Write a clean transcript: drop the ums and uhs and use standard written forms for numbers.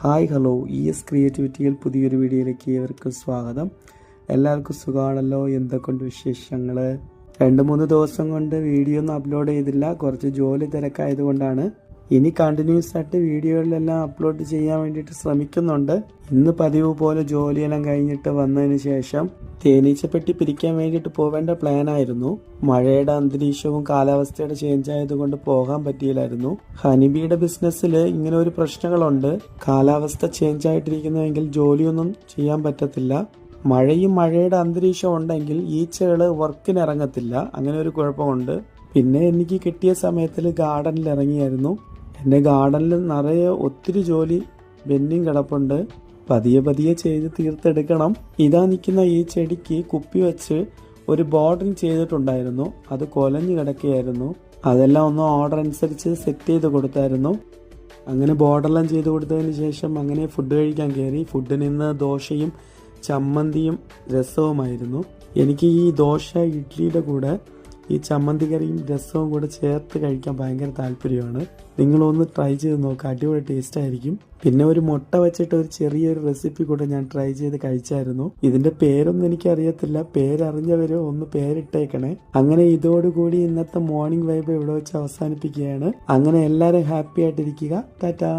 Hi hello ക്രിയേറ്റിവിറ്റിയിൽ പുതിയൊരു വീഡിയോയിലേക്ക് ഏവർക്കും സ്വാഗതം. എല്ലാവർക്കും സുഖമാണല്ലോ? എന്തൊക്കെയുണ്ട് വിശേഷങ്ങൾ? 2-3 ദിവസം കൊണ്ട് വീഡിയോ ഒന്നും അപ്ലോഡ് ചെയ്തില്ല. കുറച്ച് ജോലി തിരക്കായതുകൊണ്ടാണ്. ഇനി കണ്ടിന്യൂസ് ആയിട്ട് വീഡിയോകളെല്ലാം അപ്ലോഡ് ചെയ്യാൻ വേണ്ടിയിട്ട് ശ്രമിക്കുന്നുണ്ട്. ഇന്ന് പതിവ് പോലെ ജോലിയെല്ലാം കഴിഞ്ഞിട്ട് വന്നതിന് ശേഷം തേനീച്ചപ്പെട്ടി പിരിക്കാൻ വേണ്ടിയിട്ട് പോവേണ്ട പ്ലാൻ ആയിരുന്നു. മഴയുടെ അന്തരീക്ഷവും കാലാവസ്ഥയുടെ ചേഞ്ച് ആയതുകൊണ്ട് പോകാൻ പറ്റിയില്ലായിരുന്നു. ഹണിബിയുടെ ബിസിനസ്സിൽ ഇങ്ങനെ ഒരു പ്രശ്നങ്ങളുണ്ട്. കാലാവസ്ഥ ചേഞ്ച് ആയിട്ടിരിക്കുന്നുവെങ്കിൽ ജോലിയൊന്നും ചെയ്യാൻ പറ്റത്തില്ല. മഴയുടെ അന്തരീക്ഷം ഉണ്ടെങ്കിൽ ഈച്ചകൾ വർക്കിന് ഇറങ്ങത്തില്ല. അങ്ങനെ ഒരു കുഴപ്പമുണ്ട്. പിന്നെ എനിക്ക് കിട്ടിയ സമയത്തിൽ ഗാർഡനിൽ ഇറങ്ങിയായിരുന്നു. എൻ്റെ ഗാർഡനിൽ നിറയെ ഒത്തിരി ജോലി പെൻഡിങ് കിടപ്പുണ്ട്. പതിയെ ചെയ്ത് തീർത്തെടുക്കണം. ഇതാ നിൽക്കുന്ന ഈ ചെടിക്ക് കുപ്പി വെച്ച് ഒരു ബോർഡറിങ് ചെയ്തിട്ടുണ്ടായിരുന്നു. അത് കൊലഞ്ഞു കിടക്കുകയായിരുന്നു. അതെല്ലാം ഒന്ന് ഓർഡർ അനുസരിച്ച് സെറ്റ് ചെയ്ത് കൊടുത്തായിരുന്നു. അങ്ങനെ ബോർഡറെല്ലാം ചെയ്ത് കൊടുത്തതിന് ശേഷം അങ്ങനെ ഫുഡ് കഴിക്കാൻ കയറി. ഫുഡിന് ഇന്ന് ദോശയും ചമ്മന്തിയും രസവുമായിരുന്നു. എനിക്ക് ഈ ദോശ ഇഡ്ഡലിയുടെ കൂടെ ഈ ചമ്മന്തി കറിയും രസവും കൂടെ ചേർത്ത് കഴിക്കാൻ ഭയങ്കര താല്പര്യമാണ്. നിങ്ങളൊന്ന് ട്രൈ ചെയ്ത് നോക്കുക, അടിപൊളി ടേസ്റ്റ് ആയിരിക്കും. പിന്നെ ഒരു മുട്ട വെച്ചിട്ട് ഒരു ചെറിയൊരു റെസിപ്പി കൂടെ ഞാൻ ട്രൈ ചെയ്ത് കഴിച്ചായിരുന്നു. ഇതിന്റെ പേരൊന്നും എനിക്കറിയത്തില്ല. പേരറിഞ്ഞവരോ ഒന്ന് പേരിട്ടേക്കണേ. അങ്ങനെ ഇതോടുകൂടി ഇന്നത്തെ മോർണിംഗ് വൈബ് ഇവിടെ വെച്ച് അവസാനിപ്പിക്കുകയാണ്. അങ്ങനെ എല്ലാവരും ഹാപ്പി ആയിട്ടിരിക്കുക. ടാറ്റാ.